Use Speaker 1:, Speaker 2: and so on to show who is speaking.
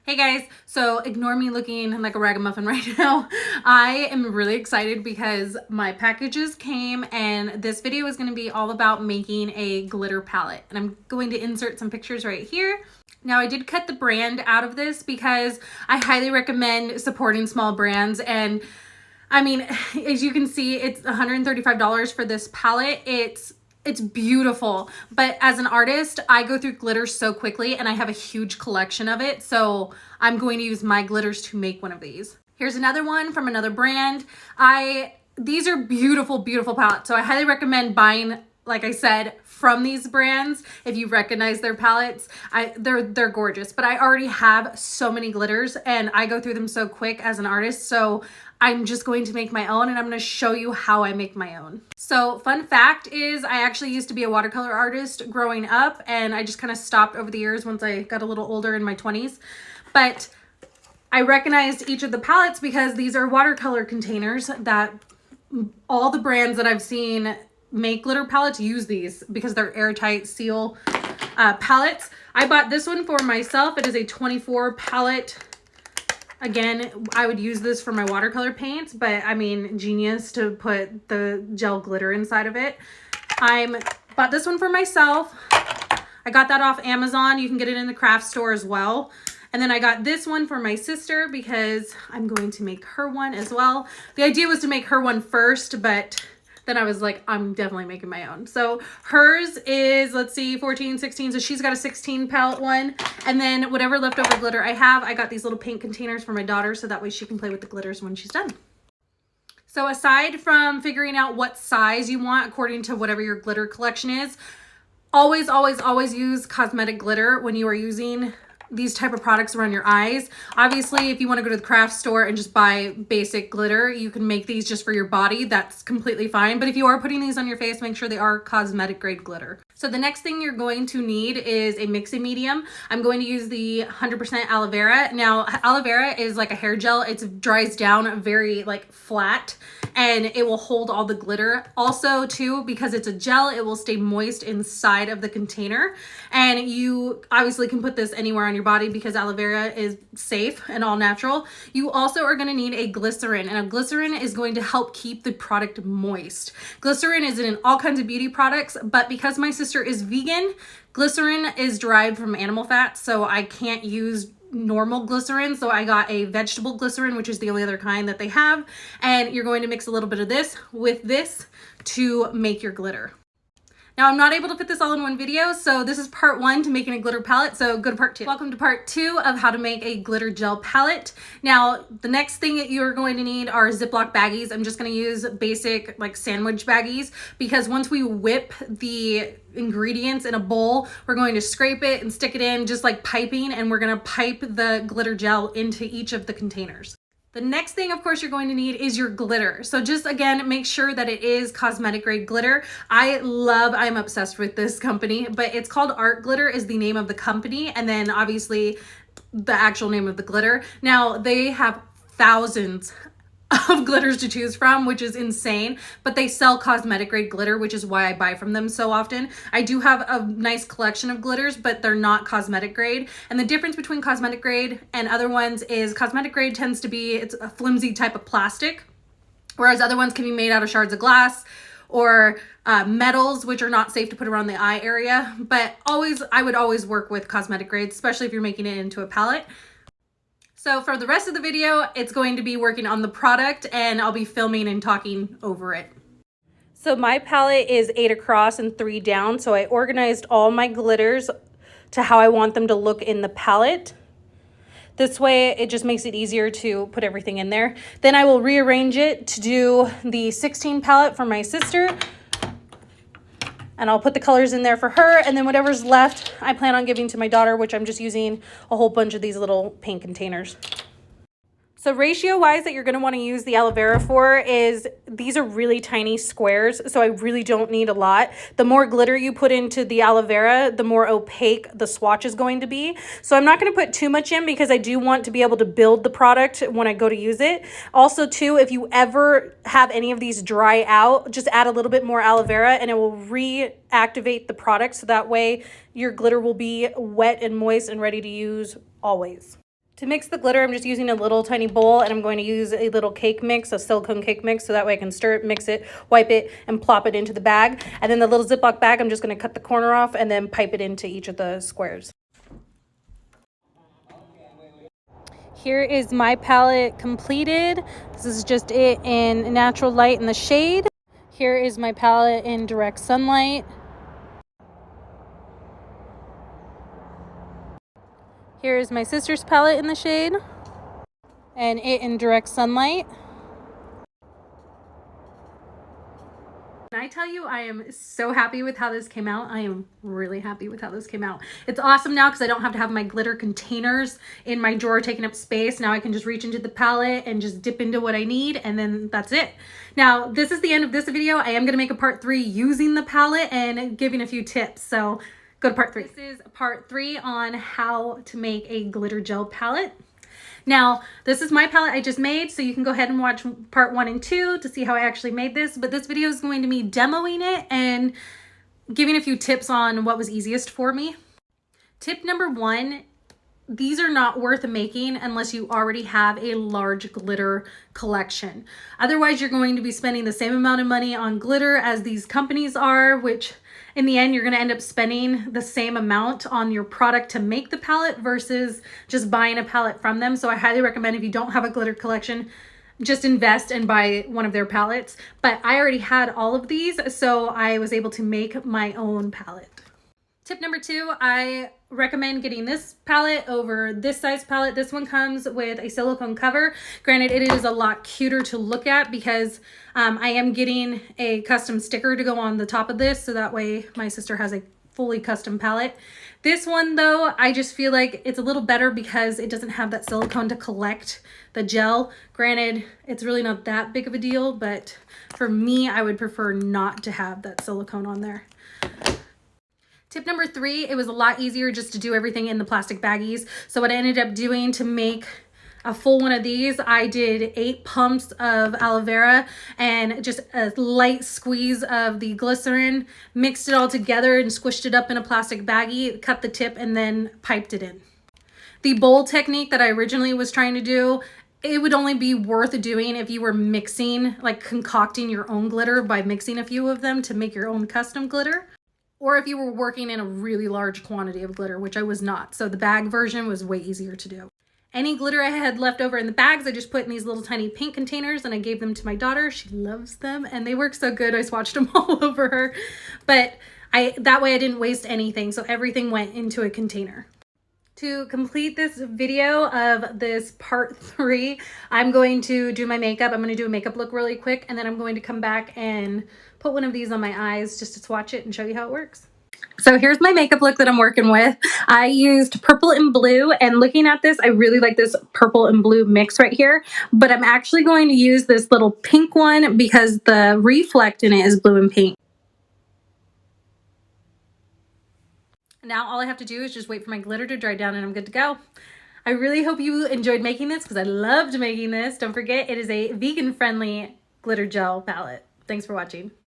Speaker 1: Hey guys, so ignore me looking like a ragamuffin right now. I am really excited because my packages came and this video is going to be all about making a glitter palette. And I'm going to insert some pictures right here. Now I did cut the brand out of this because I highly recommend supporting small brands. And I mean, as you can see, it's $135 for this palette. It's beautiful, but as an artist, I go through glitters so quickly and I have a huge collection of it. So I'm going to use my glitters to make one of these. Here's another one from another brand. These are beautiful, beautiful palettes. So I highly recommend buying, like I said, from these brands. If you recognize their palettes, they're gorgeous, but I already have so many glitters and I go through them so quick as an artist. So I'm just going to make my own and I'm going to show you how I make my own. So fun fact is I actually used to be a watercolor artist growing up and I just kind of stopped over the years once I got a little older in my 20s. But I recognized each of the palettes because these are watercolor containers that all the brands that I've seen make glitter palettes use these because they're airtight seal palettes. I bought this one for myself. It is a 24 palette. Again, I would use this for my watercolor paints, but I mean, genius to put the gel glitter inside of it. I bought this one for myself. I got that off Amazon. You can get it in the craft store as well. And then I got this one for my sister because I'm going to make her one as well. The idea was to make her one first, but then I was like, I'm definitely making my own. So hers is, let's see, 14, 16. So she's got a 16 palette one. And then whatever leftover glitter I have, I got these little paint containers for my daughter so that way she can play with the glitters when she's done. So aside from figuring out what size you want according to whatever your glitter collection is, always, always, always use cosmetic glitter when you are using these type of products around your eyes. Obviously, if you want to go to the craft store and just buy basic glitter, you can make these just for your body. That's completely fine. But if you are putting these on your face, make sure they are cosmetic grade glitter. So the next thing you're going to need is a mixing medium. I'm going to use the 100% aloe vera. Now, aloe vera is like a hair gel. It dries down very like flat and it will hold all the glitter. Also too, because it's a gel, it will stay moist inside of the container. And you obviously can put this anywhere on your body because aloe vera is safe and all natural. You also are going to need a glycerin, and a glycerin is going to help keep the product moist. Glycerin is in all kinds of beauty products, but because my sister is vegan, glycerin is derived from animal fat, so I can't use normal glycerin. So I got a vegetable glycerin, which is the only other kind that they have. And you're going to mix a little bit of this with this to make your glitter. Now, I'm not able to fit this all in one video, so this is part one to making a glitter palette, so go to part two. Welcome to part two of how to make a glitter gel palette. Now, the next thing that you're going to need are Ziploc baggies. I'm just going to use basic like sandwich baggies because once we whip the ingredients in a bowl, we're going to scrape it and stick it in just like piping, and we're going to pipe the glitter gel into each of the containers. The next thing, of course, you're going to need is your glitter. So just again, make sure that it is cosmetic grade glitter. I'm obsessed with this company, but it's called Art Glitter is the name of the company. And then obviously the actual name of the glitter. Now they have thousands of glitters to choose from, which is insane, but they sell cosmetic grade glitter, which is why I buy from them so often. I do have a nice collection of glitters, but they're not cosmetic grade. And the difference between cosmetic grade and other ones is cosmetic grade tends to be, it's a flimsy type of plastic, whereas other ones can be made out of shards of glass or metals, which are not safe to put around the eye area. But I would always work with cosmetic grade, especially if you're making it into a palette. So for the rest of the video, it's going to be working on the product and I'll be filming and talking over it. So my palette is 8 across and 3 down. So I organized all my glitters to how I want them to look in the palette. This way it just makes it easier to put everything in there. Then I will rearrange it to do the 16 palette for my sister. And I'll put the colors in there for her. And then whatever's left, I plan on giving to my daughter, which I'm just using a whole bunch of these little paint containers. So ratio wise that you're going to want to use the aloe vera for is these are really tiny squares. So I really don't need a lot. The more glitter you put into the aloe vera, the more opaque the swatch is going to be. So I'm not going to put too much in because I do want to be able to build the product when I go to use it. Also too, if you ever have any of these dry out, just add a little bit more aloe vera and it will reactivate the product. So that way your glitter will be wet and moist and ready to use always. To mix the glitter, I'm just using a little tiny bowl, and I'm going to use a little cake mix, a silicone cake mix, so that way I can stir it, mix it, wipe it, and plop it into the bag. And then the little Ziploc bag, I'm just going to cut the corner off and then pipe it into each of the squares. Here is my palette completed. This is just it in natural light in the shade. Here is my palette in direct sunlight. Here is my sister's palette in the shade and it in direct sunlight. Can I tell you, I am so happy with how this came out. I am really happy with how this came out. It's awesome now because I don't have to have my glitter containers in my drawer taking up space. Now I can just reach into the palette and just dip into what I need, and then that's it. Now, this is the end of this video. I am going to make a part 3 using the palette and giving a few tips. So go to part 3. This is part 3 on how to make a glitter gel palette. Now, this is my palette I just made, so you can go ahead and watch part 1 and 2 to see how I actually made this. But this video is going to be demoing it and giving a few tips on what was easiest for me. Tip number 1, these are not worth making unless you already have a large glitter collection. Otherwise, you're going to be spending the same amount of money on glitter as these companies are, which in the end, you're going to end up spending the same amount on your product to make the palette versus just buying a palette from them. So I highly recommend, if you don't have a glitter collection, just invest and buy one of their palettes. But I already had all of these, so I was able to make my own palette. Tip number 2, I recommend getting this palette over this size palette. This one comes with a silicone cover. Granted, it is a lot cuter to look at because I am getting a custom sticker to go on the top of this, so that way my sister has a fully custom palette. This one though, I just feel like it's a little better because it doesn't have that silicone to collect the gel. Granted, it's really not that big of a deal, but for me, I would prefer not to have that silicone on there. Tip number 3, it was a lot easier just to do everything in the plastic baggies. So what I ended up doing to make a full one of these, I did 8 pumps of aloe vera and just a light squeeze of the glycerin, mixed it all together and squished it up in a plastic baggie, cut the tip, and then piped it in. The bowl technique that I originally was trying to do, it would only be worth doing if you were mixing, like concocting your own glitter by mixing a few of them to make your own custom glitter. Or if you were working in a really large quantity of glitter, which I was not. So the bag version was way easier to do. Any glitter I had left over in the bags, I just put in these little tiny pink containers and I gave them to my daughter. She loves them and they work so good. I swatched them all over her. But that way I didn't waste anything. So everything went into a container. To complete this video of this part 3, I'm going to do my makeup. I'm going to do a makeup look really quick, and then I'm going to come back and put one of these on my eyes just to swatch it and show you how it works. So here's my makeup look that I'm working with. I used purple and blue, and looking at this, I really like this purple and blue mix right here, but I'm actually going to use this little pink one because the reflect in it is blue and pink. Now all I have to do is just wait for my glitter to dry down and I'm good to go. I really hope you enjoyed making this because I loved making this. Don't forget, it is a vegan-friendly glitter gel palette. Thanks for watching.